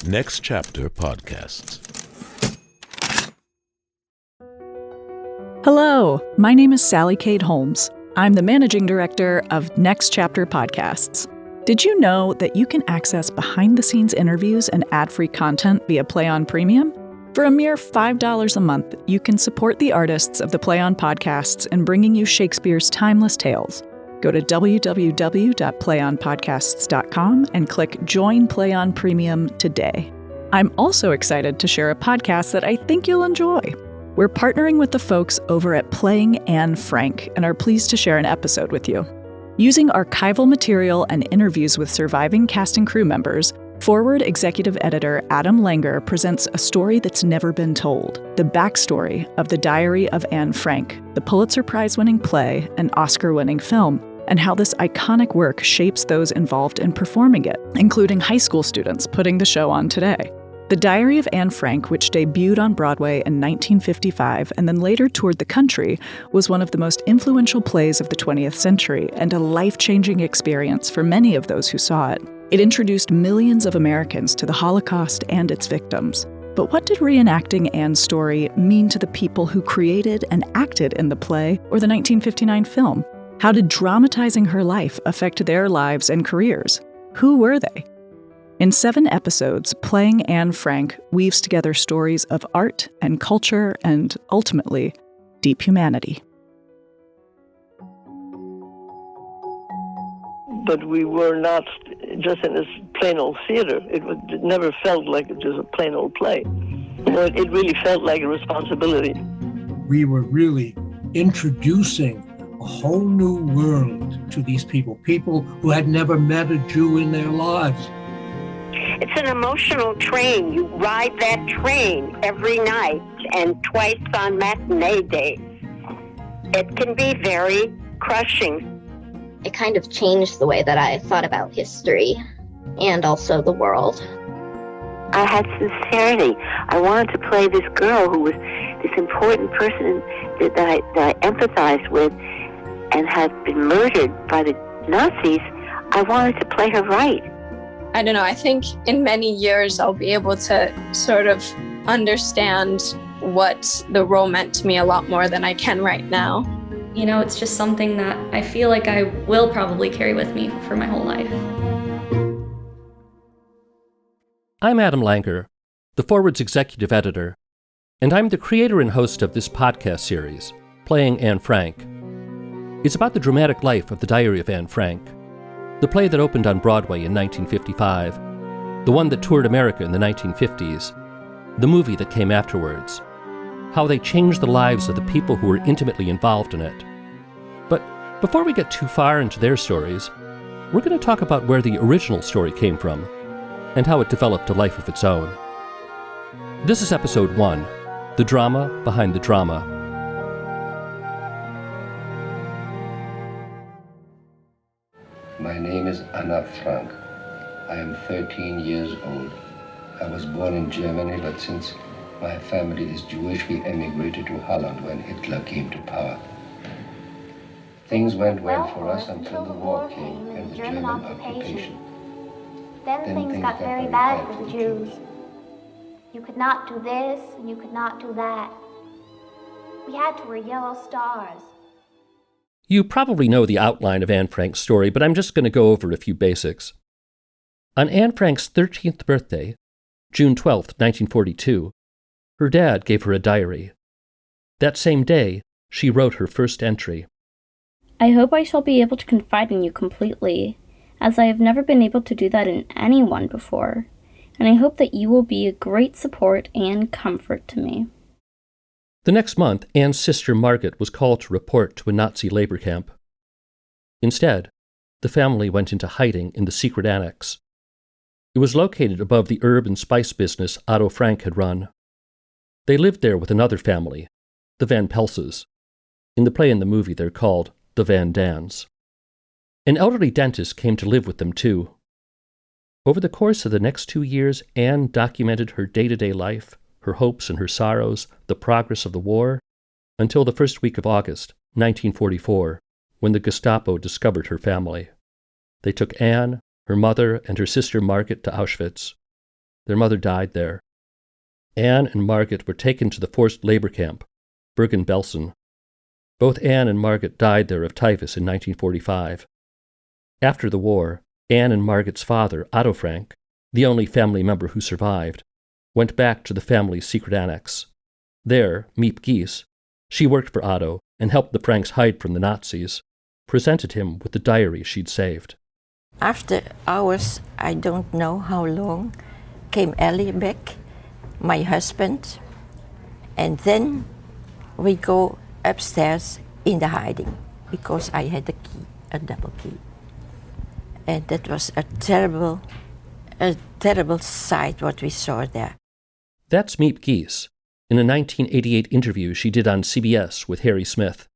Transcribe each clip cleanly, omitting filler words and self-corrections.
Next Chapter Podcasts. Hello, my name is Sally Kate Holmes. I'm the managing director of Next Chapter Podcasts. Did you know that you can access behind-the-scenes interviews and ad-free content via Play On Premium? For a mere $5 a month, you can support the artists of the Play On podcasts in bringing you Shakespeare's timeless tales. Go to www.playonpodcasts.com and click Join Play On Premium today. I'm also excited to share a podcast that I think you'll enjoy. We're partnering with the folks over at Playing Anne Frank and are pleased to share an episode with you. Using archival material and interviews with surviving cast and crew members, Forward executive editor Adam Langer presents a story that's never been told, the backstory of the Diary of Anne Frank, the Pulitzer Prize-winning play and Oscar-winning film, and how this iconic work shapes those involved in performing it, including high school students putting the show on today. The Diary of Anne Frank, which debuted on Broadway in 1955 and then later toured the country, was one of the most influential plays of the 20th century and a life-changing experience for many of those who saw it. It introduced millions of Americans to the Holocaust and its victims. But what did reenacting Anne's story mean to the people who created and acted in the play or the 1959 film? How did dramatizing her life affect their lives and careers? Who were they? In 7 episodes, Playing Anne Frank weaves together stories of art and culture and, ultimately, deep humanity. But we were not just in this plain old theater. It never felt like it was a plain old play. It really felt like a responsibility. We were really introducing a whole new world to these people who had never met a Jew in their lives. It's an emotional train. You ride that train every night and twice on matinee days. It can be very crushing. It kind of changed the way that I thought about history and also the world. I had sincerity. I wanted to play this girl who was this important person that I empathized with and had been murdered by the Nazis. I wanted to play her right. I don't know, I think in many years I'll be able to sort of understand what the role meant to me a lot more than I can right now. You know, it's just something that I feel like I will probably carry with me for my whole life. I'm Adam Langer, the Forward's executive editor, and I'm the creator and host of this podcast series, Playing Anne Frank. It's about the dramatic life of the Diary of Anne Frank, the play that opened on Broadway in 1955, the one that toured America in the 1950s, the movie that came afterwards, how they changed the lives of the people who were intimately involved in it. But before we get too far into their stories, we're going to talk about where the original story came from and how it developed a life of its own. This is episode 1, The Drama Behind the Drama. My name is Anna Frank. I am 13 years old. I was born in Germany, but since my family is Jewish, we emigrated to Holland when Hitler came to power. Things went well for us until the war came and the German occupation. Then things got very bad for the Jews. You could not do this and you could not do that. We had to wear yellow stars. You probably know the outline of Anne Frank's story, but I'm just going to go over a few basics. On Anne Frank's 13th birthday, June 12, 1942, her dad gave her a diary. That same day, she wrote her first entry. I hope I shall be able to confide in you completely, as I have never been able to do that in anyone before, and I hope that you will be a great support and comfort to me. The next month, Anne's sister Margaret was called to report to a Nazi labor camp. Instead, the family went into hiding in the secret annex. It was located above the herb and spice business Otto Frank had run. They lived there with another family, the Van Pelses. In the play and the movie, they're called the Van Dans. An elderly dentist came to live with them, too. Over the course of the next 2 years, Anne documented her day-to-day life, her hopes and her sorrows, the progress of the war, until the first week of August, 1944, when the Gestapo discovered her family. They took Anne, her mother, and her sister Margaret to Auschwitz. Their mother died there. Anne and Margaret were taken to the forced labor camp, Bergen-Belsen. Both Anne and Margaret died there of typhus in 1945. After the war, Anne and Margaret's father, Otto Frank, the only family member who survived, went back to the family's secret annex. There, Miep Gies, she worked for Otto and helped the Franks hide from the Nazis, presented him with the diary she'd saved. After hours, I don't know how long, came Ellie back, my husband, and then we go upstairs in the hiding, because I had a key, a double key. And that was a terrible sight what we saw there. That's Miep Gies, in a 1988 interview she did on CBS with Harry Smith.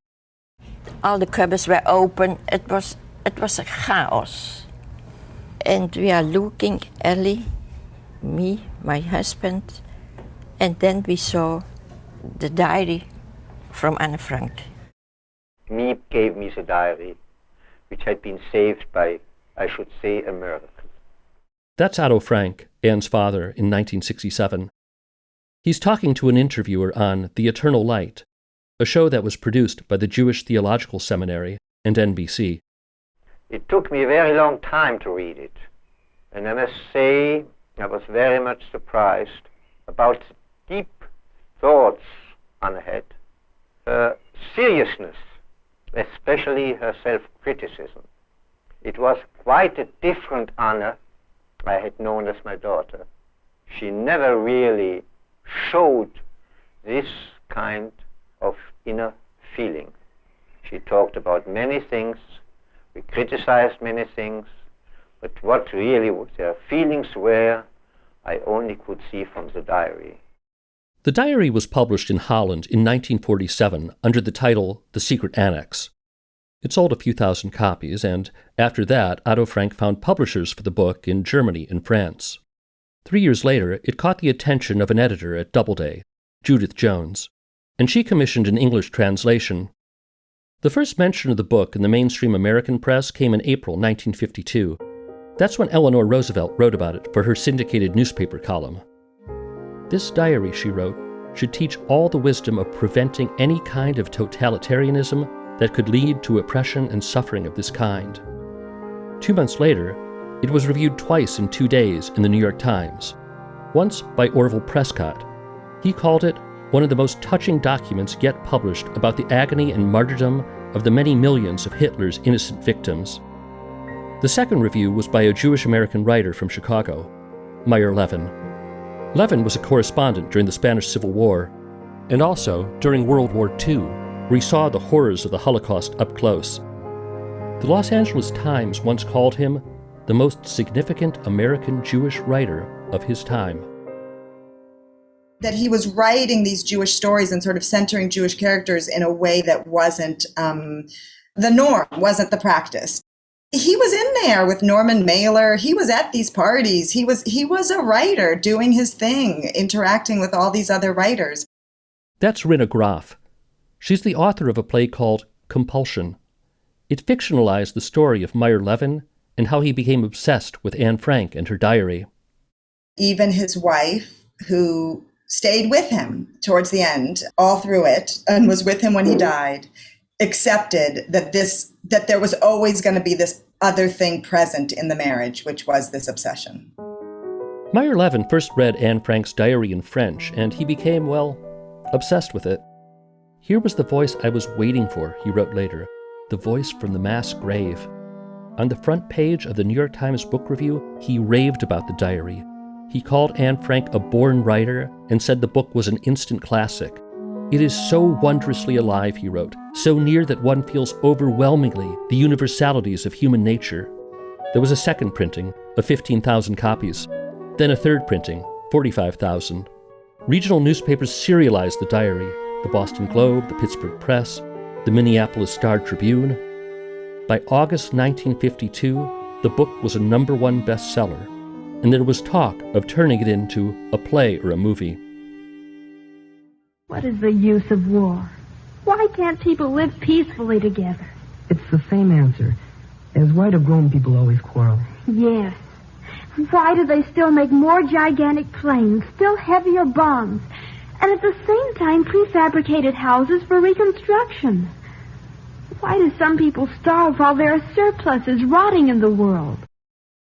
All the cupboards were open. It was a chaos. And we are looking, Ellie, me, my husband, and then we saw the diary from Anne Frank. Miep gave me the diary, which had been saved by, I should say, a miracle. That's Otto Frank, Anne's father, in 1967. He's talking to an interviewer on The Eternal Light, a show that was produced by the Jewish Theological Seminary and NBC. It took me a very long time to read it, and I must say I was very much surprised about the deep thoughts Anne had, her seriousness, especially her self-criticism. It was quite a different Anne I had known as my daughter. She never really showed this kind of inner feeling. She talked about many things, we criticized many things, but what really their feelings were, I only could see from the diary. The diary was published in Holland in 1947 under the title The Secret Annex. It sold a few thousand copies, and after that, Otto Frank found publishers for the book in Germany and France. 3 years later, it caught the attention of an editor at Doubleday, Judith Jones, and she commissioned an English translation. The first mention of the book in the mainstream American press came in April 1952. That's when Eleanor Roosevelt wrote about it for her syndicated newspaper column. This diary, she wrote, should teach all the wisdom of preventing any kind of totalitarianism that could lead to oppression and suffering of this kind. 2 months later, it was reviewed twice in 2 days in the New York Times, once by Orville Prescott. He called it one of the most touching documents yet published about the agony and martyrdom of the many millions of Hitler's innocent victims. The second review was by a Jewish-American writer from Chicago, Meyer Levin. Levin was a correspondent during the Spanish Civil War, and also during World War II, where he saw the horrors of the Holocaust up close. The Los Angeles Times once called him the most significant American Jewish writer of his time. That he was writing these Jewish stories and sort of centering Jewish characters in a way that wasn't the norm, wasn't the practice. He was in there with Norman Mailer. He was at these parties. He was a writer doing his thing, interacting with all these other writers. That's Rinna Graf. She's the author of a play called Compulsion. It fictionalized the story of Meyer Levin and how he became obsessed with Anne Frank and her diary. Even his wife, who stayed with him towards the end, all through it, and was with him when he died, accepted that there was always going to be this other thing present in the marriage, which was this obsession. Meyer Levin first read Anne Frank's diary in French, and he became, well, obsessed with it. Here was the voice I was waiting for, he wrote later, the voice from the mass grave. On the front page of the New York Times Book Review, he raved about the diary. He called Anne Frank a born writer and said the book was an instant classic. It is so wondrously alive, he wrote, so near that one feels overwhelmingly the universalities of human nature. There was a second printing of 15,000 copies, then a third printing, 45,000. Regional newspapers serialized the diary, the Boston Globe, the Pittsburgh Press, the Minneapolis Star-Tribune. By August 1952, the book was a #1 bestseller, and there was talk of turning it into a play or a movie. What is the use of war? Why can't people live peacefully together? It's the same answer as why do grown people always quarrel? Yes. Why do they still make more gigantic planes, still heavier bombs, and at the same time prefabricated houses for reconstruction? Why do some people starve while there are surpluses rotting in the world?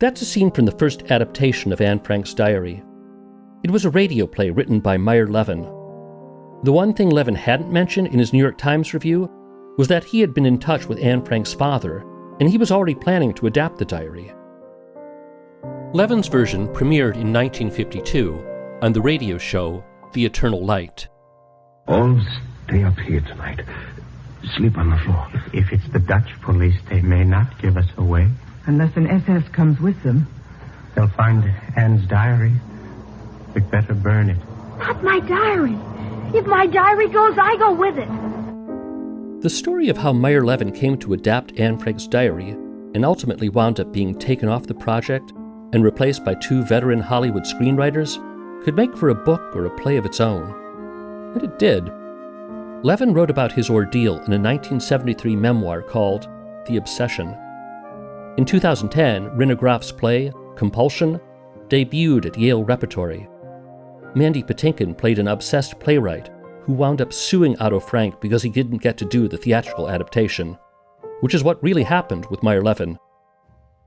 That's a scene from the first adaptation of Anne Frank's diary. It was a radio play written by Meyer Levin. The one thing Levin hadn't mentioned in his New York Times review was that he had been in touch with Anne Frank's father, and he was already planning to adapt the diary. Levin's version premiered in 1952 on the radio show The Eternal Light. All stay up here tonight. Sleep on the floor. If it's the Dutch police, they may not give us away. Unless an SS comes with them. They'll find Anne's diary. We'd better burn it. Not my diary. If my diary goes, I go with it. The story of how Meyer Levin came to adapt Anne Frank's diary and ultimately wound up being taken off the project and replaced by two veteran Hollywood screenwriters could make for a book or a play of its own. And it did. Levin wrote about his ordeal in a 1973 memoir called The Obsession. In 2010, Rinna Groff's play, Compulsion, debuted at Yale Repertory. Mandy Patinkin played an obsessed playwright who wound up suing Otto Frank because he didn't get to do the theatrical adaptation, which is what really happened with Meyer Levin.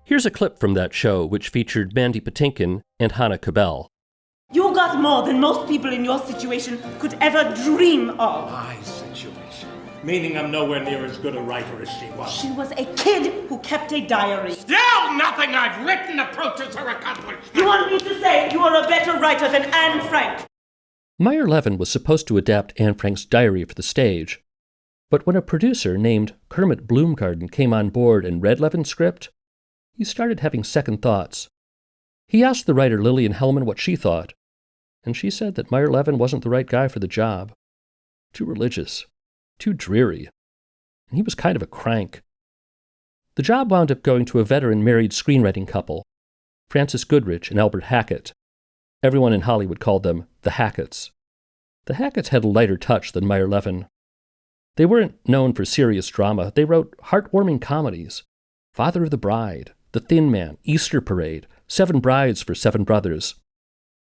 Here's a clip from that show, which featured Mandy Patinkin and Hannah Cabell. You got more than most people in your situation could ever dream of. My situation? Meaning I'm nowhere near as good a writer as she was. She was a kid who kept a diary. Still nothing I've written approaches her accomplishment. You want me to say you are a better writer than Anne Frank? Meyer Levin was supposed to adapt Anne Frank's diary for the stage, but when a producer named Kermit Bloomgarden came on board and read Levin's script, he started having second thoughts. He asked the writer Lillian Hellman what she thought, and she said that Meyer Levin wasn't the right guy for the job. Too religious, too dreary, and he was kind of a crank. The job wound up going to a veteran married screenwriting couple, Frances Goodrich and Albert Hackett. Everyone in Hollywood called them the Hacketts. The Hacketts had a lighter touch than Meyer Levin. They weren't known for serious drama. They wrote heartwarming comedies. Father of the Bride, The Thin Man, Easter Parade, 7 Brides for 7 Brothers.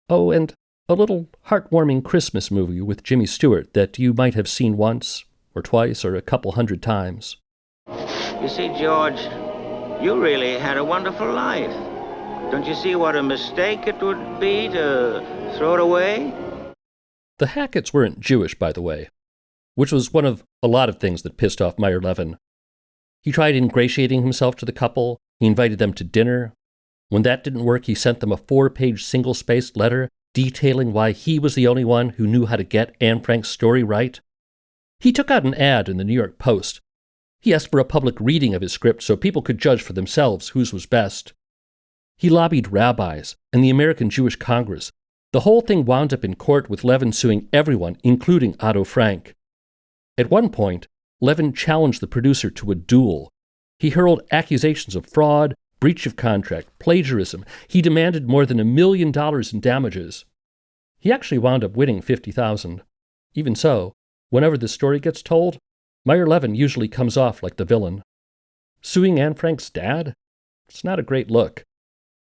Oh, and a little heartwarming Christmas movie with Jimmy Stewart that you might have seen once, or twice, or a couple hundred times. You see, George, you really had a wonderful life. Don't you see what a mistake it would be to throw it away? The Hacketts weren't Jewish, by the way, which was one of a lot of things that pissed off Meyer Levin. He tried ingratiating himself to the couple. He invited them to dinner. When that didn't work, he sent them a 4-page single-spaced letter detailing why he was the only one who knew how to get Anne Frank's story right. He took out an ad in the New York Post. He asked for a public reading of his script so people could judge for themselves whose was best. He lobbied rabbis and the American Jewish Congress. The whole thing wound up in court with Levin suing everyone, including Otto Frank. At one point, Levin challenged the producer to a duel. He hurled accusations of fraud, breach of contract, plagiarism. He demanded more than $1 million in damages. He actually wound up winning $50,000. Even so, whenever this story gets told, Meyer Levin usually comes off like the villain. Suing Anne Frank's dad? It's not a great look.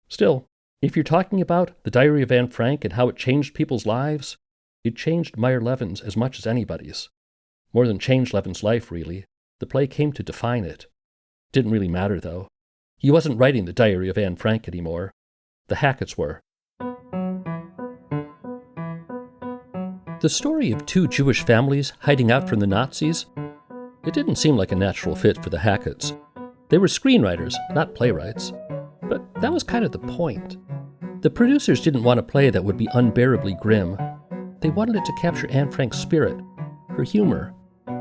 Still, if you're talking about the Diary of Anne Frank and how it changed people's lives, it changed Meyer Levin's as much as anybody's. More than changed Levin's life, really. The play came to define it. Didn't really matter, though. He wasn't writing the Diary of Anne Frank anymore. The Hacketts were. The story of 2 Jewish families hiding out from the Nazis, it didn't seem like a natural fit for the Hacketts. They were screenwriters, not playwrights. But that was kind of the point. The producers didn't want a play that would be unbearably grim. They wanted it to capture Anne Frank's spirit, her humor,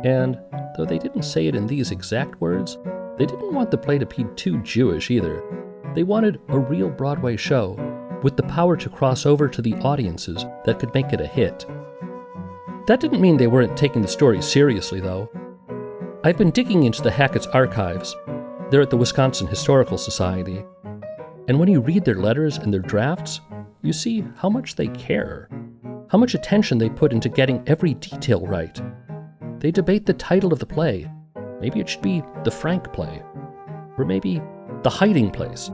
and, though they didn't say it in these exact words, they didn't want the play to be too Jewish either. They wanted a real Broadway show, with the power to cross over to the audiences that could make it a hit. That didn't mean they weren't taking the story seriously, though. I've been digging into the Hackett's archives. They're at the Wisconsin Historical Society. And when you read their letters and their drafts, you see how much they care, how much attention they put into getting every detail right. They debate the title of the play. Maybe it should be The Frank Play, or maybe The Hiding Place,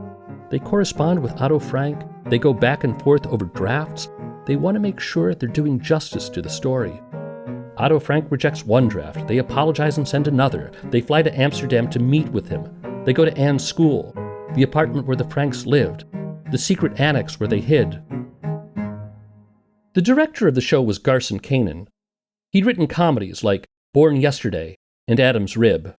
They correspond with Otto Frank. They go back and forth over drafts. They want to make sure they're doing justice to the story. Otto Frank rejects one draft. They apologize and send another. They fly to Amsterdam to meet with him. They go to Anne's school, the apartment where the Franks lived, the secret annex where they hid. The director of the show was Garson Kanin. He'd written comedies like Born Yesterday and Adam's Rib.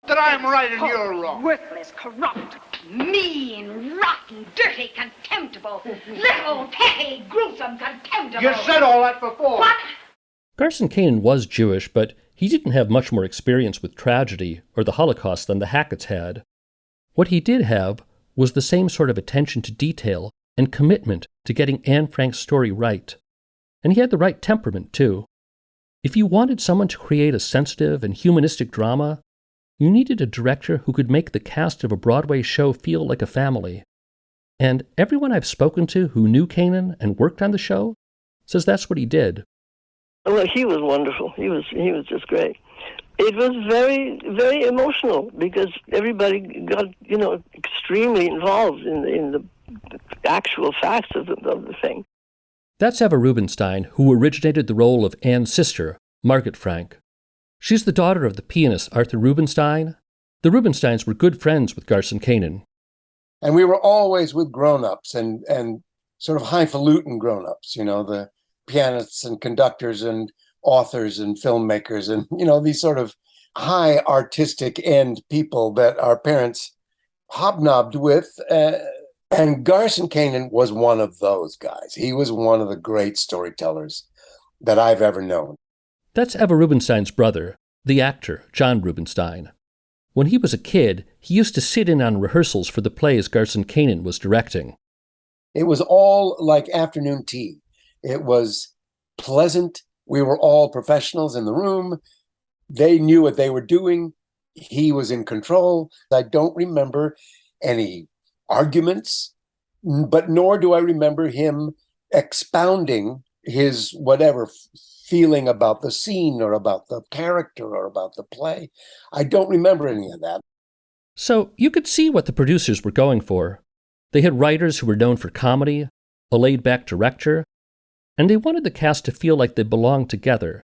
That I'm right and you're wrong. Worthless, corrupt, mean, rotten, dirty, contemptible, little, petty, gruesome, contemptible. You said all that before. What? Garson Kanin was Jewish, but he didn't have much more experience with tragedy or the Holocaust than the Hacketts had. What he did have was the same sort of attention to detail and commitment to getting Anne Frank's story right. And he had the right temperament, too. If you wanted someone to create a sensitive and humanistic drama, you needed a director who could make the cast of a Broadway show feel like a family. And everyone I've spoken to who knew Kanin and worked on the show says that's what he did. Well, he was wonderful. He was just great. It was very, very emotional because everybody got, extremely involved in the actual facts of the thing. That's Eva Rubinstein, who originated the role of Anne's sister, Margaret Frank. She's the daughter of the pianist Arthur Rubinstein. The Rubinsteins were good friends with Garson Kanin. And we were always with grown-ups and sort of highfalutin grown-ups, the pianists and conductors and authors and filmmakers and, these sort of high artistic end people that our parents hobnobbed with. And Garson Kanin was one of those guys. He was one of the great storytellers that I've ever known. That's Eva Rubinstein's brother, the actor, John Rubinstein. When he was a kid, he used to sit in on rehearsals for the plays Garson Kanin was directing. It was all like afternoon tea. It was pleasant. We were all professionals in the room. They knew what they were doing. He was in control. I don't remember any arguments, but nor do I remember him expounding his whatever feeling about the scene or about the character or about the play. I don't remember any of that. So you could see what the producers were going for. They had writers who were known for comedy, a laid-back director, and they wanted the cast to feel like they belonged together.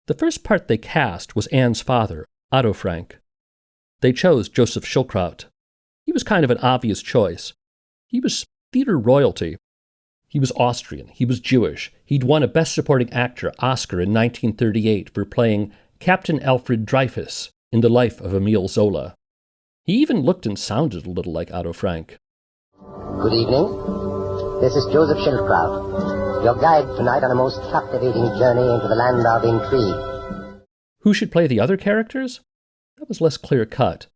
The first part they cast was Anne's father, Otto Frank. They chose Joseph Schildkraut. He was kind of an obvious choice. He was theater royalty. He was Austrian. He was Jewish. He'd won a Best Supporting Actor Oscar in 1938 for playing Captain Alfred Dreyfus in The Life of Emile Zola. He even looked and sounded a little like Otto Frank. Good evening. This is Joseph Schildkraut, your guide tonight on a most captivating journey into the land of intrigue. Who should play the other characters? That was less clear-cut.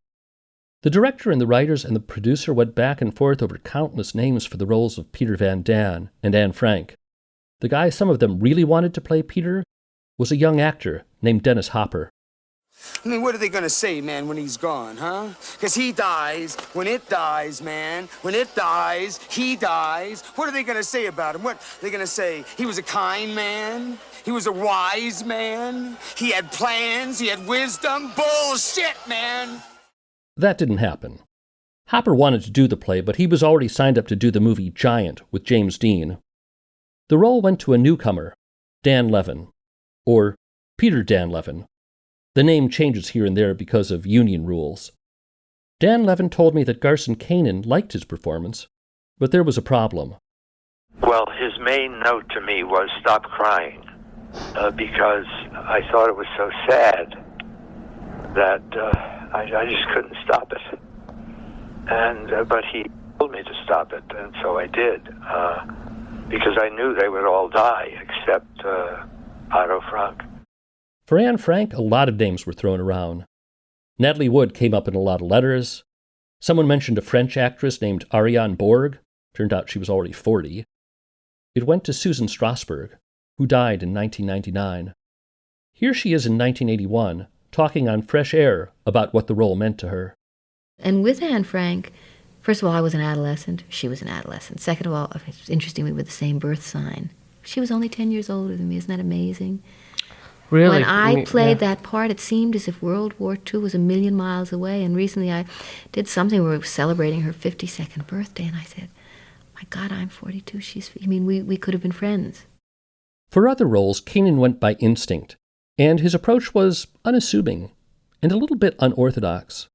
The director and the writers and the producer went back and forth over countless names for the roles of Peter Van Daan and Anne Frank. The guy some of them really wanted to play Peter was a young actor named Dennis Hopper. I mean, what are they gonna say, man, when he's gone, huh? Because he dies. When it dies, man. When it dies, he dies. What are they gonna say about him? What are they gonna say? He was a kind man. He was a wise man. He had plans. He had wisdom. Bullshit, man. That didn't happen. Hopper wanted to do the play, but he was already signed up to do the movie Giant with James Dean. The role went to a newcomer, Dan Levin, or Peter Dan Levin. The name changes here and there because of union rules. Dan Levin told me that Garson Kanin liked his performance, but there was a problem. Well, his main note to me was stop crying, because I thought it was so sad that I just couldn't stop it. And but he told me to stop it, and so I did, because I knew they would all die except Otto Frank. For Anne Frank, a lot of names were thrown around. Natalie Wood came up in a lot of letters. Someone mentioned a French actress named Ariane Borg. Turned out she was already 40. It went to Susan Strasberg, who died in 1999. Here she is in 1981, talking on Fresh Air about what the role meant to her. And with Anne Frank, first of all, I was an adolescent. She was an adolescent. Second of all, it's interesting, we were the same birth sign. She was only 10 years older than me. Isn't that amazing? Really? When I played that part, it seemed as if World War II was a million miles away. And recently I did something where we were celebrating her 52nd birthday, and I said, my God, I'm 42. We could have been friends. For other roles, Kanan went by instinct, and his approach was unassuming and a little bit unorthodox.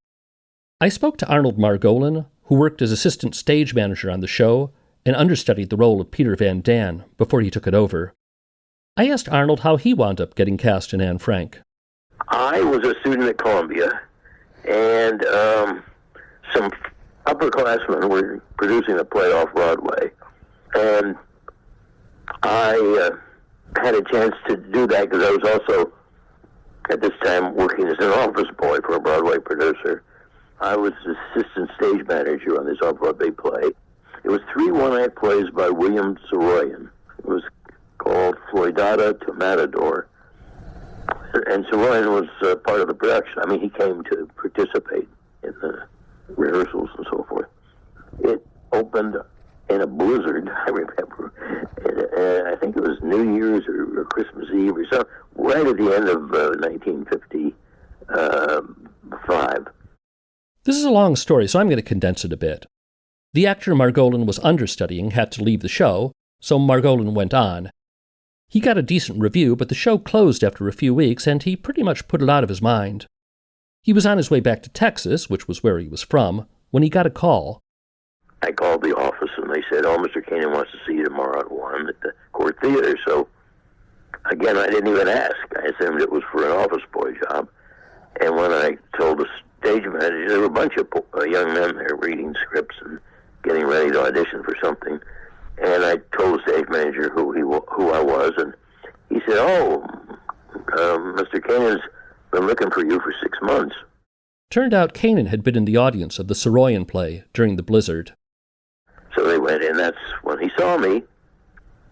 I spoke to Arnold Margolin, who worked as assistant stage manager on the show and understudied the role of Peter Van Daan before he took it over. I asked Arnold how he wound up getting cast in Anne Frank. I was a student at Columbia, and some upperclassmen were producing a play off Broadway, and I had a chance to do that because I was also, at this time, working as an office boy for a Broadway producer. I was assistant stage manager on this off-Broadway play. It was 3 one-act plays by William Saroyan. It was called Floydada to Matador. And Saroyan was part of the production. I mean, he came to participate in the rehearsals and so forth. It opened in a blizzard, I remember. I think it was New Year's or Christmas Eve or something, right at the end of 1955. This is a long story, so I'm going to condense it a bit. The actor Margolin was understudying had to leave the show, so Margolin went on. He got a decent review, but the show closed after a few weeks, and he pretty much put it out of his mind. He was on his way back to Texas, which was where he was from, when he got a call. I called the office, and they said, Mr. Kanan wants to see you tomorrow at 1 at the Court Theater. So, again, I didn't even ask. I assumed it was for an office boy job. And when I told the stage manager, there were a bunch of young men there reading scripts and getting ready to audition for something. And I told the stage manager who I was, and he said, Mr. Kanan's been looking for you for 6 months. Turned out Kanan had been in the audience of the Saroyan play during the blizzard. So they went in. That's when he saw me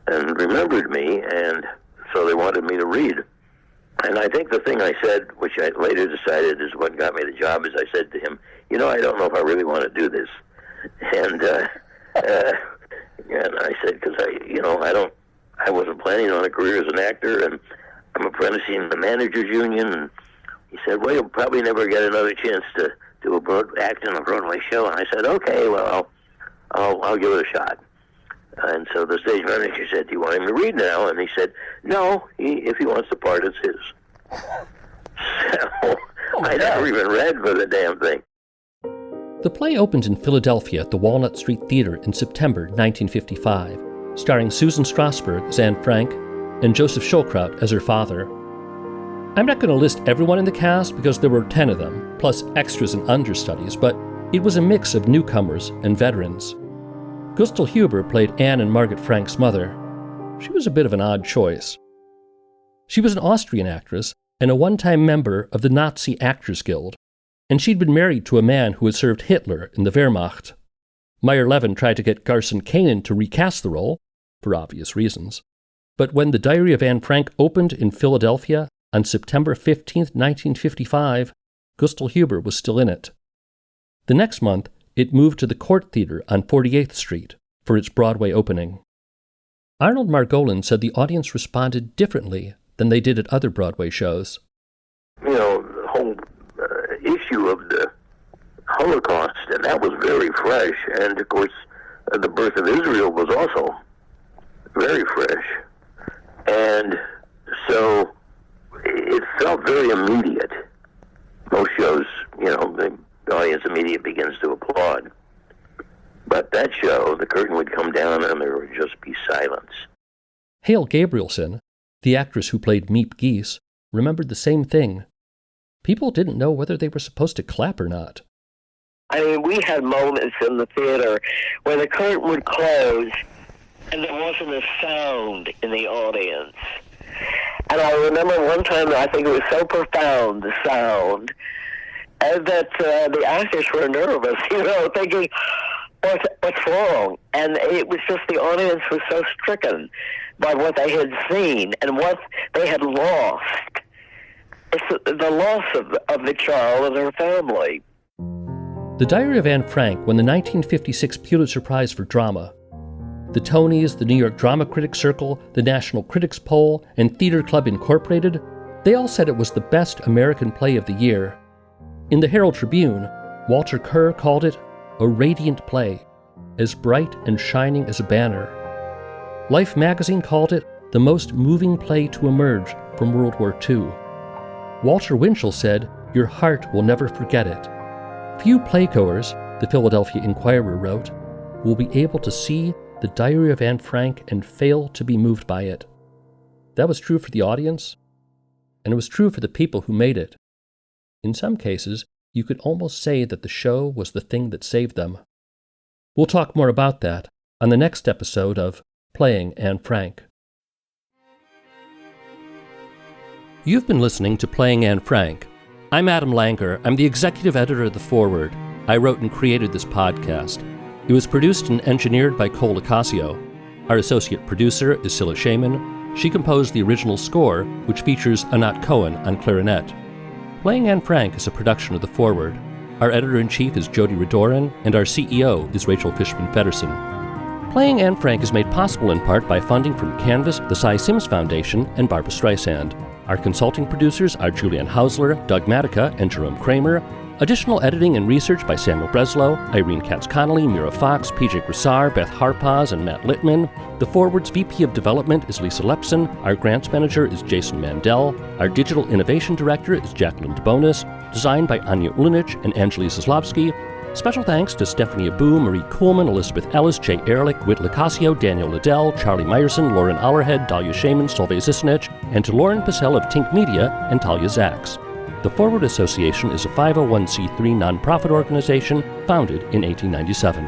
and remembered me, and so they wanted me to read. And I think the thing I said, which I later decided is what got me the job, is I said to him, I don't know if I really want to do this. And I said, because I wasn't planning on a career as an actor, and I'm apprenticing in the managers union. And he said, well, you'll probably never get another chance to do act in a Broadway show. And I said, okay, well, I'll give it a shot. And so the stage manager said, do you want him to read now? And he said, no, if he wants the part, it's his. So I never even read for the damn thing. The play opened in Philadelphia at the Walnut Street Theater in September 1955, starring Susan Strasberg as Anne Frank and Joseph Schulkraut as her father. I'm not going to list everyone in the cast because there were 10 of them, plus extras and understudies, but it was a mix of newcomers and veterans. Gustl Huber played Anne and Margaret Frank's mother. She was a bit of an odd choice. She was an Austrian actress and a one-time member of the Nazi Actors Guild, and she'd been married to a man who had served Hitler in the Wehrmacht. Meyer-Levin tried to get Garson Kanin to recast the role, for obvious reasons. But when The Diary of Anne Frank opened in Philadelphia on September 15, 1955, Gustl Huber was still in it. The next month, it moved to the Court Theater on 48th Street for its Broadway opening. Arnold Margolin said the audience responded differently than they did at other Broadway shows. The whole issue of the Holocaust, and that was very fresh. And, of course, the birth of Israel was also very fresh. And so it felt very immediate. Most shows, the audience immediately begins to applaud. But that show, the curtain would come down and there would just be silence. Hale Gabrielson, the actress who played Miep Gies, remembered the same thing. People didn't know whether they were supposed to clap or not. I mean, we had moments in the theater where the curtain would close and there wasn't a sound in the audience. And I remember one time, I think it was so profound, the sound, that the actors were nervous, thinking, what's wrong? And it was just the audience was so stricken by what they had seen and what they had lost. It's the loss of the child and her family. The Diary of Anne Frank won the 1956 Pulitzer Prize for Drama. The Tonys, the New York Drama Critics Circle, the National Critics Poll, and Theater Club Incorporated They all said it was the best American play of the year. In the Herald Tribune, Walter Kerr called it a radiant play, as bright and shining as a banner. Life magazine called it the most moving play to emerge from World War II. Walter Winchell said, "Your heart will never forget it." Few playgoers, the Philadelphia Inquirer wrote, will be able to see the Diary of Anne Frank and fail to be moved by it. That was true for the audience, and it was true for the people who made it. In some cases, you could almost say that the show was the thing that saved them. We'll talk more about that on the next episode of Playing Anne Frank. You've been listening to Playing Anne Frank. I'm Adam Langer. I'm the executive editor of The Forward. I wrote and created this podcast. It was produced and engineered by Cole Acasio. Our associate producer is Scylla Shaman. She composed the original score, which features Anat Cohen on clarinet. Playing Anne Frank is a production of The Forward. Our editor-in-chief is Jody Radoran, and our CEO is Rachel Fishman-Feddersen. Playing Anne Frank is made possible in part by funding from Canvas, the Cy Sims Foundation, and Barbara Streisand. Our consulting producers are Julianne Hausler, Doug Matica, and Jerome Kramer. Additional editing and research by Samuel Breslow, Irene Katz-Connolly, Mira Fox, PJ Grissar, Beth Harpaz, and Matt Littman. The Forward's VP of Development is Lisa Lepson. Our grants manager is Jason Mandel. Our digital innovation director is Jacqueline DeBonis. Designed by Anya Ulinich and Angeli Zaslavsky. Special thanks to Stephanie Abu, Marie Kuhlman, Elizabeth Ellis, Jay Ehrlich, Whit Lacasio, Daniel Liddell, Charlie Meyerson, Lauren Allerhead, Dahlia Shaman, Solveig Zisinich, and to Lauren Pacell of Tink Media and Talia Zaks. The Forward Association is a 501c3 nonprofit organization founded in 1897.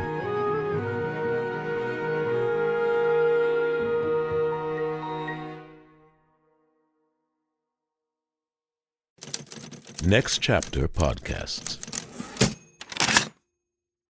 Next Chapter Podcasts.